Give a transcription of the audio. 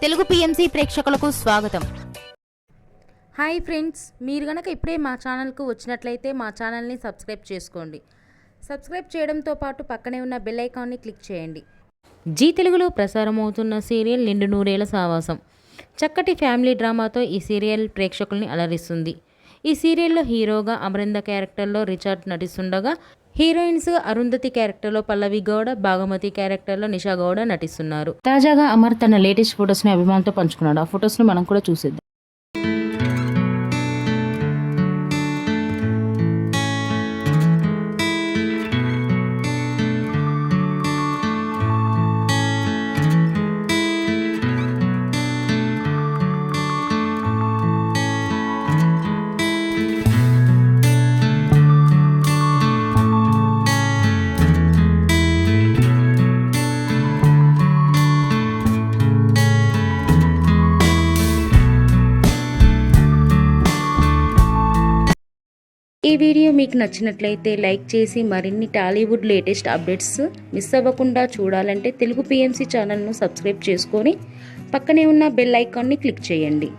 Telugu PMC ప్రేక్షకులకు స్వాగతం. Hi friends, మీరు గనక ఇప్పుడే మా ఛానల్కు వచ్చినట్లయితే మా ఛానల్ని సబ్స్క్రైబ్ చేసుకోండి. సబ్స్క్రైబ్ చేయడంతో పాటు పక్కనే ఉన్న బెల్ ఐకాన్ని క్లిక్ చేయండి. జీ తెలుగులో ప్రసారమవుతున్న సీరియల్ నిండు నూరేళ్ల సావాసం చక్కటి ఫ్యామిలీ డ్రామాతో ఈ సీరియల్ ప్రేక్షకుల్ని అలరిస్తుంది. ఈ సీరియల్లో హీరోగా అమరింద క్యారెక్టర్లో రిచర్డ్ నటిస్తుండగా, హీరోయిన్స్ అరుంధతి క్యారెక్టర్లో పల్లవి గౌడ, భాగమతి క్యారెక్టర్లో నిషా గౌడ నటిస్తున్నారు. తాజాగా అమర్ తన లేటెస్ట్ ఫొటోస్ని అభిమానులతో పంచుకున్నాడు. ఆ ఫొటోస్ని మనం కూడా చూసేద్దాం. ఈ వీడియో మీకు నచ్చినట్లయితే లైక్ చేసి మరిన్ని టాలీవుడ్ లేటెస్ట్ అప్డేట్స్ మిస్ అవ్వకుండా చూడాలంటే తెలుగు పిఎంసి ఛానల్ను సబ్స్క్రైబ్ చేసుకొని పక్కనే ఉన్న బెల్ ఐకాన్ని క్లిక్ చేయండి.